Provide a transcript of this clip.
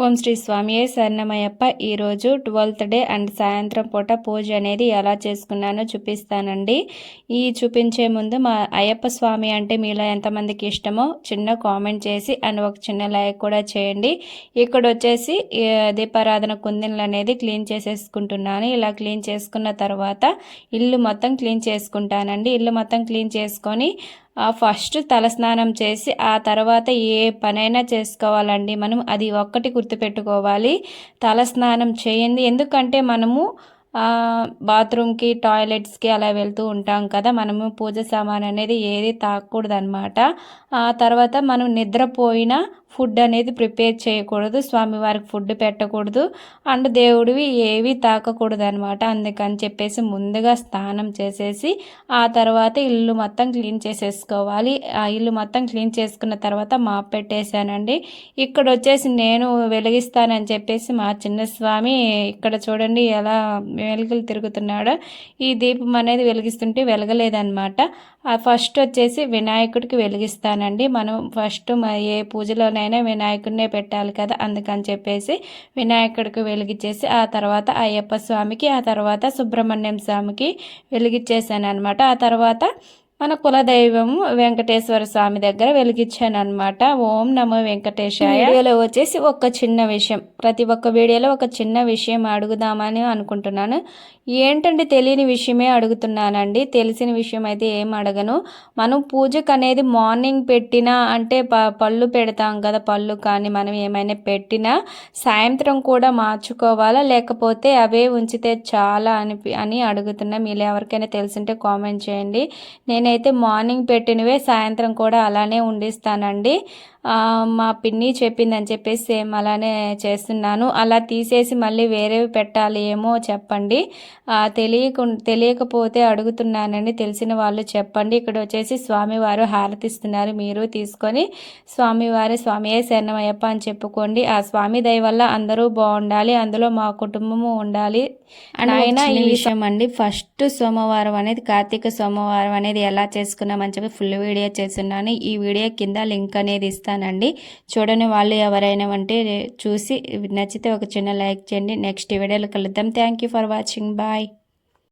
ఓం శ్రీ స్వామియే శరణమయ్యప్ప. ఈరోజు 12th డే అండ్ సాయంత్రం పూట పూజ అనేది ఎలా చేసుకున్నానో చూపిస్తానండి. ఈ చూపించే ముందు మా అయ్యప్ప స్వామి అంటే మీలో ఎంతమందికి ఇష్టమో చిన్న కామెంట్ చేసి అండ్ ఒక చిన్న లైక్ కూడా చేయండి. ఇక్కడ వచ్చేసి దీపారాధన కుందిన్లు అనేది క్లీన్ చేసేసుకుంటున్నాను. ఇలా క్లీన్ చేసుకున్న తర్వాత ఇల్లు మొత్తం క్లీన్ చేసుకుంటానండి. ఇల్లు మొత్తం క్లీన్ చేసుకొని ఫస్ట్ తలస్నానం చేసి ఆ తర్వాత ఏ పనైనా చేసుకోవాలండి. మనం అది ఒక్కటి గుర్తుపెట్టుకోవాలి, తలస్నానం చేయండి. ఎందుకంటే మనము బాత్రూమ్కి టాయిలెట్స్కి అలా వెళ్తూ ఉంటాం కదా, మనము పూజ సామాన్ అనేది ఏది తాకూడదు అనమాట. ఆ తర్వాత మనం నిద్రపోయినా ఫుడ్ అనేది ప్రిపేర్ చేయకూడదు, స్వామివారికి ఫుడ్ పెట్టకూడదు అండ్ దేవుడివి ఏవి తాకకూడదు అనమాట. అందుకని చెప్పేసి ముందుగా స్నానం చేసేసి ఆ తర్వాత ఇల్లు మొత్తం క్లీన్ చేసేసుకోవాలి. ఆ ఇల్లు మొత్తం క్లీన్ చేసుకున్న తర్వాత మాప్ పెట్టేశానండి. ఇక్కడ వచ్చేసి నేను వెలిగిస్తానని చెప్పేసి మా చిన్న స్వామి ఇక్కడ చూడండి ఎలా వెలుగులు తిరుగుతున్నాడో. ఈ దీపం అనేది వెలిగిస్తుంటే వెలగలేదన్నమాట. ఫస్ట్ వచ్చేసి వినాయకుడికి వెలిగిస్తానండి. మనం ఫస్ట్ ఏ పూజలోనైనా వినాయకుడినే పెట్టాలి కదా, అందుకని చెప్పేసి వినాయకుడికి వెలిగించేసి ఆ తర్వాత అయ్యప్ప స్వామికి, ఆ తర్వాత సుబ్రహ్మణ్యం స్వామికి వెలిగించేసాను అనమాట. ఆ తర్వాత మన కులదైవము వెంకటేశ్వర స్వామి దగ్గర వెలిగించాను అనమాట. ఓం నమో వెంకటేశాయ. వీడియోలో వచ్చేసి ఒక చిన్న విషయం, ప్రతి ఒక్క వీడియోలో ఒక చిన్న విషయం అడుగుదామని అనుకుంటున్నాను. ఏంటంటే తెలియని విషయమే అడుగుతున్నానండి, తెలిసిన విషయం అయితే ఏం అడగను. మనం పూజకు అనేది మార్నింగ్ పెట్టినా అంటే పళ్ళు పెడతాం కదా, పళ్ళు కానీ మనం ఏమైనా పెట్టినా సాయంత్రం కూడా మార్చుకోవాలా లేకపోతే అవే ఉంచితే చాలా అని అడుగుతున్నా. మీరు ఎవరికైనా తెలిసింటే కామెంట్ చేయండి. నేనైతే మార్నింగ్ పెట్టినవే సాయంత్రం కూడా అలానే ఉండిస్తానండి. మా పిన్ని చెప్పిందని చెప్పేసి సేమ్ అలానే చేస్తున్నాను. అలా తీసేసి మళ్ళీ వేరేవి పెట్టాలి ఏమో చెప్పండి. తెలియకపోతే అడుగుతున్నానండి, తెలిసిన వాళ్ళు చెప్పండి. ఇక్కడ వచ్చేసి స్వామివారు హారతిస్తున్నారు, మీరు తీసుకొని స్వామియే శరణమయ్యప్ప అని చెప్పుకోండి. ఆ స్వామి దయ వల్ల అందరూ బాగుండాలి, అందులో మా కుటుంబము ఉండాలి. ఆయన ఈ విషయం అండి, ఫస్ట్ సోమవారం అనేది కార్తీక సోమవారం అనేది ఎలా చేసుకున్నామని చెప్పి ఫుల్ వీడియో చేస్తున్నాను. ఈ వీడియో కింద లింక్ అనేది ఇస్తానండి. చూడని వాళ్ళు ఎవరైనా అంటే చూసి నచ్చితే ఒక చిన్న లైక్ చేయండి. నెక్స్ట్ వీడియోలో కలుద్దాం. Thank you for watching. Bye.